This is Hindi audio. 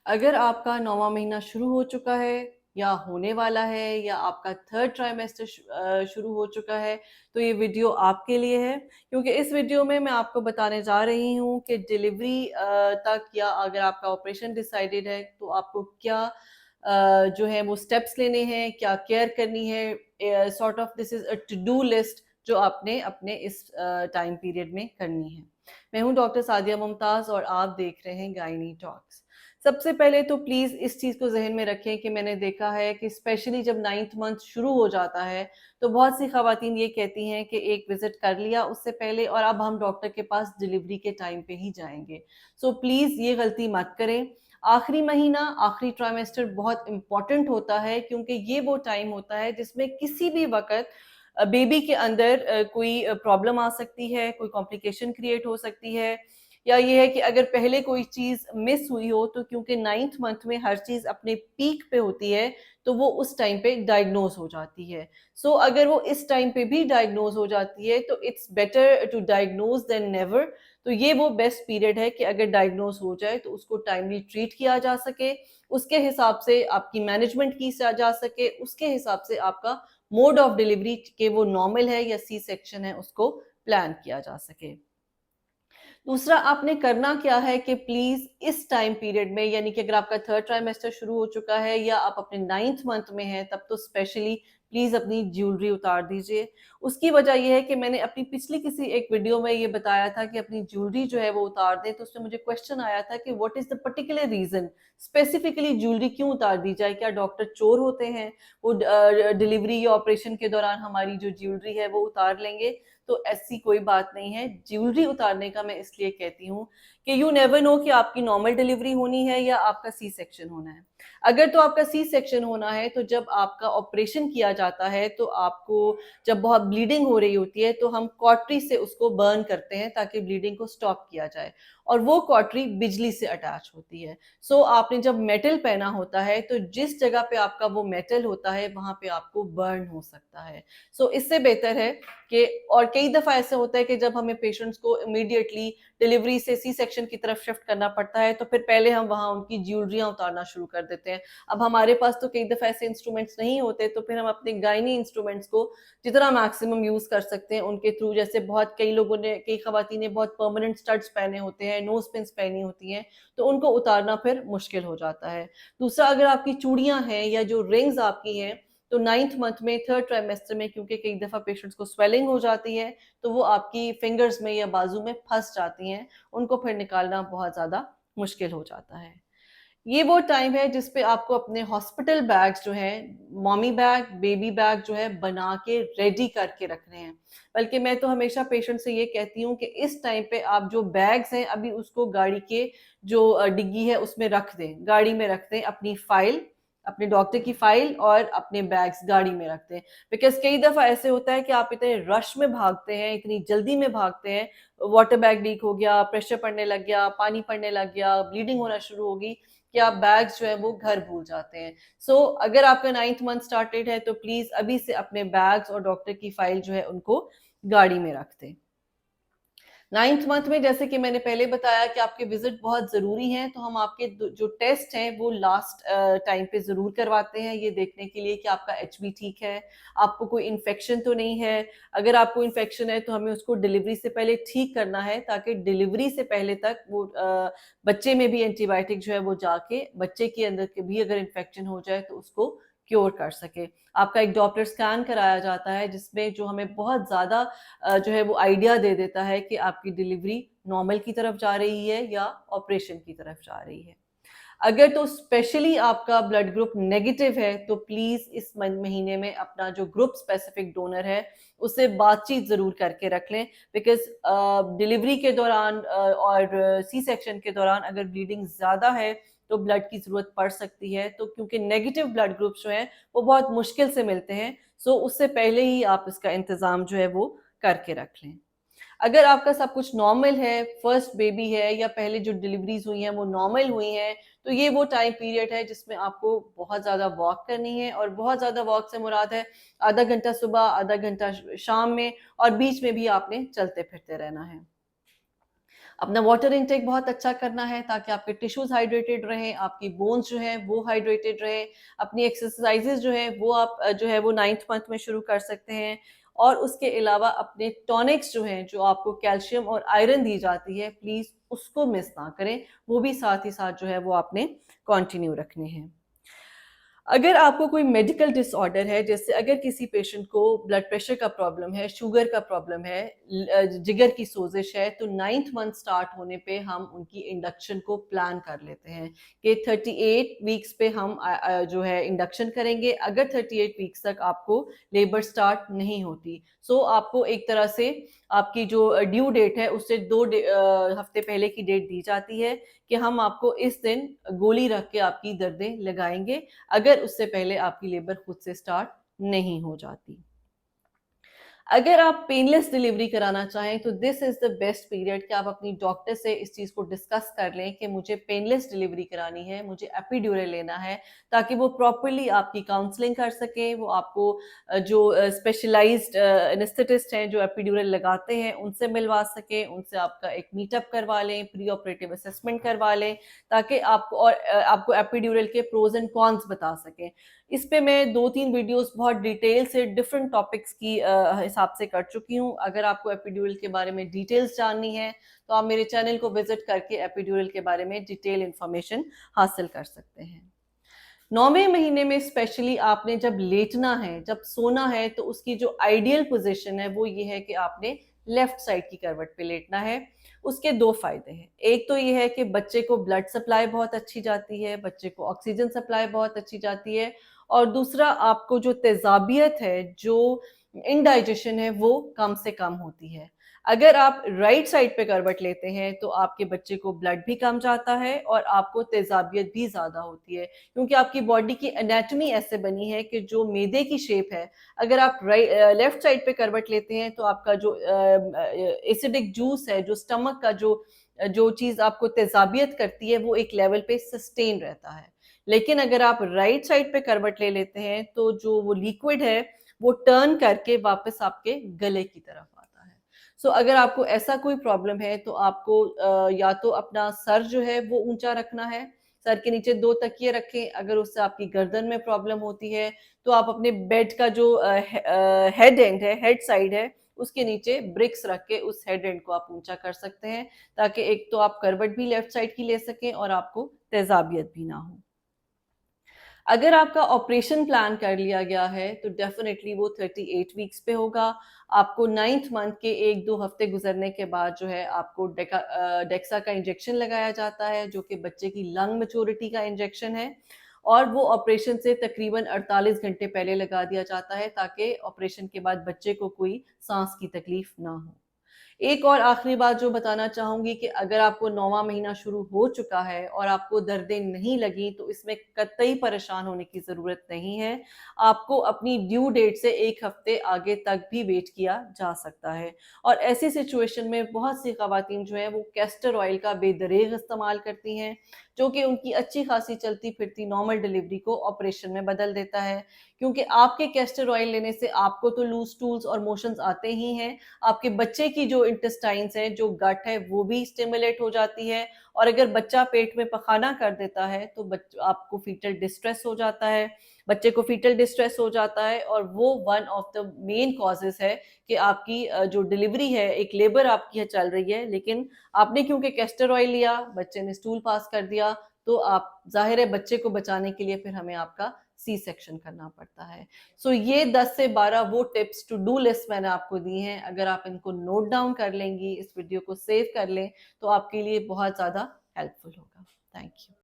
अगर आपका 9वाँ महीना शुरू हो चुका है या होने वाला है या आपका 3rd ट्राइमेस्टर शुरू हो चुका है, तो ये वीडियो आपके लिए है क्योंकि इस वीडियो में मैं आपको बताने जा रही हूँ कि डिलीवरी तक या अगर आपका ऑपरेशन डिसाइडेड है तो आपको क्या जो है वो स्टेप्स लेने हैं, क्या केयर करनी है, sort of this is a to do list जो आपने अपने इस टाइम पीरियड में करनी है। मैं हूँ डॉक्टर सादिया मुमताज़ और आप देख रहे हैं गायनी टॉक्स। सबसे पहले तो प्लीज़ इस चीज़ को ज़हन में रखें कि मैंने देखा है कि स्पेशली जब 9th मंथ शुरू हो जाता है, तो बहुत सी ख़वातीन ये कहती हैं कि एक विज़िट कर लिया उससे पहले और अब हम डॉक्टर के पास डिलीवरी के टाइम पे ही जाएँगे। सो प्लीज़ ये गलती मत करें। आखिरी महीना, आखिरी ट्राइमेस्टर बहुत इम्पोर्टेंट होता है क्योंकि ये वो टाइम होता है जिसमें किसी भी वक़्त बेबी के अंदर कोई प्रॉब्लम आ सकती है, कोई कॉम्प्लिकेशन क्रिएट हो सकती है या ये है कि अगर पहले कोई चीज़ मिस हुई हो तो क्योंकि 9th मंथ में हर चीज़ अपने पीक पे होती है, तो वो उस टाइम पे डायग्नोज़ हो जाती है। सो अगर वो इस टाइम पे भी डायग्नोज़ हो जाती है तो it's better to diagnose than never. तो ये वो बेस्ट पीरियड है कि अगर डायग्नोज़ हो जाए तो उसको टाइमली ट्रीट किया जा सके, उसके हिसाब से आपकी मैनेजमेंट की जा सके, उसके हिसाब से आपका मोड ऑफ डिलीवरी के वो नॉर्मल है या सी सेक्शन है उसको प्लान किया जा सके। दूसरा आपने करना क्या है कि प्लीज़ इस टाइम पीरियड में यानी कि अगर आपका 3rd ट्राइमेस्टर शुरू हो चुका है या आप अपने 9th मंथ में हैं तब तो स्पेशली प्लीज़ अपनी ज्वेलरी उतार दीजिए। उसकी वजह ये है कि मैंने अपनी पिछली किसी एक वीडियो में ये बताया था कि अपनी ज्वेलरी जो है वो उतार दें, तो उसमें मुझे क्वेश्चन आया था कि what is the particular reason, specifically jewellery क्यों उतार दी जाए? क्या डॉक्टर चोर होते हैं? वो डिलीवरी या ऑपरेशन के दौरान हमारी जो ज्वेलरी है वो उतार लेंगे? तो ऐसी कोई बात नहीं है। ज्वेलरी उतारने का मैं इसलिए कहती हूँ कि यू नेवर नो कि आपकी नॉर्मल डिलीवरी होनी है या आपका सी सेक्शन होना है। अगर तो आपका सी सेक्शन होना है तो जब आपका ऑपरेशन किया जाता है तो आपको जब बहुत ब्लीडिंग हो रही होती है तो हम कॉटरी से उसको बर्न करते हैं ताकि ब्लीडिंग को स्टॉप किया जाए और वो कॉटरी बिजली से अटैच होती है। सो आपने जब मेटल पहना होता है तो जिस जगह पे आपका वो मेटल होता है वहां पे आपको बर्न हो सकता है। सो इससे बेहतर है कि और कई दफ़ा ऐसा होता है कि जब हमें पेशेंट्स को इमीडिएटली डिलीवरी से सी सेक्शन की तरफ शिफ्ट करना पड़ता है तो फिर पहले हम वहाँ उनकी ज्वेलरियाँ उतारना शुरू कर देते हैं। अब हमारे पास तो कई दफ़ा ऐसे इंस्ट्रूमेंट्स नहीं होते तो फिर हम अपने गायनी इंस्ट्रूमेंट्स को जितना मैक्सिमम यूज़ कर सकते हैं उनके थ्रू, जैसे बहुत कई लोगों ने, कई ख़वातीन ने बहुत परमानेंट स्टड्स पहने होते हैं, नोज़ पिन्स पहनी होती हैं, तो उनको उतारना फिर मुश्किल हो जाता है। दूसरा, अगर आपकी चूड़ियाँ हैं या जो रिंग्स आपकी हैं तो 9th मंथ में 3rd ट्राइमेस्टर में क्योंकि कई दफ़ा पेशेंट्स को स्वेलिंग हो जाती है, तो वो आपकी फिंगर्स में या बाजू में फँस जाती हैं, उनको फिर निकालना बहुत ज़्यादा मुश्किल हो जाता है। ये वो टाइम है जिस पे आपको अपने हॉस्पिटल बैग्स जो हैं, मॉमी बैग, बेबी बैग जो है बना के रेडी करके रखने हैं। बल्कि मैं तो हमेशा पेशेंट से ये कहती हूँ कि इस टाइम पे आप जो बैग्स हैं अभी उसको गाड़ी के जो डिग्गी है उसमें रख दें, गाड़ी में रख दें, अपनी फाइल, अपने डॉक्टर की फाइल और अपने बैग्स गाड़ी में रख दें। बिकॉज़ कई दफ़ा ऐसे होता है कि आप इतने रश में भागते हैं, इतनी जल्दी में भागते हैं, वाटर बैग लीक हो गया, प्रेशर पड़ने लग गया, पानी पड़ने लग गया, ब्लीडिंग होना शुरू हो गई कि आप बैग्स जो है वो घर भूल जाते हैं। सो अगर आपका 9th मंथ स्टार्टेड है तो प्लीज़ अभी से अपने बैग्स और डॉक्टर की फाइल जो है उनको गाड़ी में रख दें। 9th मंथ में जैसे कि मैंने पहले बताया कि आपके विज़िट बहुत ज़रूरी हैं, तो हम आपके जो टेस्ट हैं वो लास्ट टाइम पे ज़रूर करवाते हैं, ये देखने के लिए कि आपका एचबी ठीक है, आपको कोई इन्फेक्शन तो नहीं है। अगर आपको इन्फेक्शन है तो हमें उसको डिलीवरी से पहले ठीक करना है ताकि डिलीवरी से पहले तक वो बच्चे में भी एंटीबायोटिक जो है वो जाके बच्चे के अंदर के भी अगर इन्फेक्शन हो जाए तो उसको क्योर कर सके। आपका एक डॉपलर स्कैन कराया जाता है जिसमें जो हमें बहुत ज़्यादा जो है वो आइडिया दे देता है कि आपकी डिलीवरी नॉर्मल की तरफ जा रही है या ऑपरेशन की तरफ जा रही है। अगर तो स्पेशली आपका ब्लड ग्रुप नेगेटिव है तो प्लीज़ इस महीने में अपना जो ग्रुप स्पेसिफिक डोनर है उससे बातचीत ज़रूर करके रख लें। बिकॉज़ डिलीवरी के दौरान और सी सेक्शन के दौरान अगर ब्लीडिंग ज़्यादा है तो ब्लड की ज़रूरत पड़ सकती है। तो क्योंकि नेगेटिव ब्लड ग्रुप्स जो हैं वो बहुत मुश्किल से मिलते हैं, सो उससे पहले ही आप इसका इंतज़ाम जो है वो करके रख लें। अगर आपका सब कुछ नॉर्मल है, फर्स्ट बेबी है या पहले जो डिलीवरीज़ हुई हैं वो नॉर्मल हुई हैं, तो ये वो टाइम पीरियड है जिसमें आपको बहुत ज़्यादा वॉक करनी है और बहुत ज़्यादा वॉक से मुराद है आधा घंटा सुबह, आधा घंटा शाम में और बीच में भी आपने चलते-फिरते रहना है। अपना वाटर इनटेक बहुत अच्छा करना है ताकि आपके टिश्यूज हाइड्रेटेड रहें, आपकी बोन्स जो है वो हाइड्रेटेड रहे। अपनी एक्सरसाइजेज जो है वो आप जो है वो 9th मंथ में शुरू कर सकते हैं। और उसके अलावा अपने टॉनिक्स जो हैं, जो आपको कैल्शियम और आयरन दी जाती है, प्लीज उसको मिस ना करें, वो भी साथ ही साथ जो है वो आपने कंटिन्यू रखने हैं। अगर आपको कोई मेडिकल डिसऑर्डर है, जैसे अगर किसी पेशेंट को ब्लड प्रेशर का प्रॉब्लम है, शुगर का प्रॉब्लम है, जिगर की सोजिश है, तो 9th मंथ स्टार्ट होने पे हम उनकी इंडक्शन को प्लान कर लेते हैं कि 38 वीक्स पे हम जो है इंडक्शन करेंगे। अगर 38 वीक्स तक आपको लेबर स्टार्ट नहीं होती, सो आपको एक तरह से आपकी जो ड्यू डेट है उससे 2 हफ्ते पहले की डेट दी जाती है कि हम आपको इस दिन गोली रख के आपकी दर्दें लगाएंगे, अगर उससे पहले आपकी लेबर खुद से स्टार्ट नहीं हो जाती। अगर आप पेनलेस डिलीवरी कराना चाहें तो this is the best period कि आप अपनी डॉक्टर से इस चीज को डिस्कस कर लें कि मुझे पेनलेस डिलीवरी करानी है, मुझे एपिड्यूरल लेना है, ताकि वो प्रॉपरली आपकी काउंसलिंग कर सकें, वो आपको जो स्पेशलाइज्ड एनेस्थेटिस्ट हैं जो एपिड्यूरल लगाते हैं उनसे मिलवा सकें, उनसे आपका एक मीटअप करवा लें, प्री ऑपरेटिव असेसमेंट करवा लें, ताकि आपको और आपको एपिड्यूरल के प्रोज एंड कॉन्स बता सकें। इस पे मैं 2-3 वीडियोस बहुत डिटेल से डिफरेंट टॉपिक्स की हिसाब से कर चुकी हूँ। अगर आपको एपिड्यूरल के बारे में डिटेल्स जाननी है तो आप मेरे चैनल को विजिट करके एपिड्यूरल के बारे में डिटेल इंफॉर्मेशन हासिल कर सकते हैं। 9वें महीने में स्पेशली आपने जब लेटना है, जब सोना है, तो उसकी जो आइडियल पोजीशन है वो ये है कि आपने लेफ्ट साइड की करवट पे लेटना है। उसके 2 फायदे हैं। एक तो ये है कि बच्चे को ब्लड सप्लाई बहुत अच्छी जाती है, बच्चे को ऑक्सीजन सप्लाई बहुत अच्छी जाती है, और दूसरा आपको जो तेजाबियत है, जो इनडाइजेशन है, वो कम से कम होती है। अगर आप राइट साइड पे करवट लेते हैं तो आपके बच्चे को ब्लड भी कम जाता है और आपको तेजाबियत भी ज्यादा होती है, क्योंकि आपकी बॉडी की एनाटॉमी ऐसे बनी है कि जो मैदे की शेप है, अगर आप लेफ्ट साइड पे करवट लेते हैं तो आपका जो एसिडिक जूस है, जो स्टमक का जो जो चीज आपको तेजाबियत करती है, वो एक लेवल पे सस्टेन रहता है। लेकिन अगर आप राइट साइड पे करवट ले लेते हैं तो जो वो लिक्विड है वो टर्न करके वापस आपके गले की तरफ आता है। सो अगर आपको ऐसा कोई प्रॉब्लम है तो आपको या तो अपना सर जो है वो ऊंचा रखना है, सर के नीचे 2 तकिए रखें। अगर उससे आपकी गर्दन में प्रॉब्लम होती है तो आप अपने बेड का जो हेड एंड है, हेड साइड है, उसके नीचे ब्रिक्स रख के उस हेड एंड को आप ऊंचा कर सकते हैं, ताकि एक तो आप करवट भी लेफ्ट साइड की ले सकें और आपको तेजाबियत भी ना हो। अगर आपका ऑपरेशन प्लान कर लिया गया है तो डेफिनेटली वो 38 वीक्स पे होगा। आपको 9th मंथ के 1-2 हफ्ते गुजरने के बाद जो है आपको डेक्सा का इंजेक्शन लगाया जाता है, जो कि बच्चे की लंग मैच्योरिटी का इंजेक्शन है, और वो ऑपरेशन से तकरीबन 48 घंटे पहले लगा दिया जाता है, ताकि ऑपरेशन के बाद बच्चे को कोई सांस की तकलीफ ना हो। एक और आखिरी बात जो बताना चाहूंगी कि अगर आपको 9वां महीना शुरू हो चुका है और आपको दर्दें नहीं लगी तो इसमें कतई परेशान होने की ज़रूरत नहीं है। आपको अपनी ड्यू डेट से 1 हफ्ते आगे तक भी वेट किया जा सकता है, और ऐसी सिचुएशन में बहुत सी ख़वातीन जो हैं वो कैस्टर ऑयल का बेदरेग इस्तेमाल करती हैं, जो कि उनकी अच्छी खासी चलती फिरती नॉर्मल डिलीवरी को ऑपरेशन में बदल देता है। क्योंकि आपके कैस्टर ऑयल लेने से आपको तो लूज टूल्स और मोशंस आते ही हैं, आपके बच्चे की जो इंटेस्टाइन्स है, जो गट है, वो भी स्टिमुलेट हो जाती है, और अगर बच्चा पेट में पखाना कर देता है तो आपको फीटल डिस्ट्रेस हो जाता है, बच्चे को फीटल डिस्ट्रेस हो जाता है, और वो one of the main causes है कि आपकी जो डिलीवरी है, एक लेबर आपकी चल रही है, लेकिन आपने क्योंकि कैस्टर ऑयल लिया, बच्चे ने स्टूल पास कर दिया, तो आप जाहिर है बच्चे को बचाने के लिए फिर हमें आपका सी सेक्शन करना पड़ता है। सो ये 10 से 12 वो टिप्स टू डू लिस्ट मैंने आपको दी हैं। अगर आप इनको नोट डाउन कर लेंगी, इस वीडियो को सेव कर लें, तो आपके लिए बहुत ज़्यादा हेल्पफुल होगा। Thank you.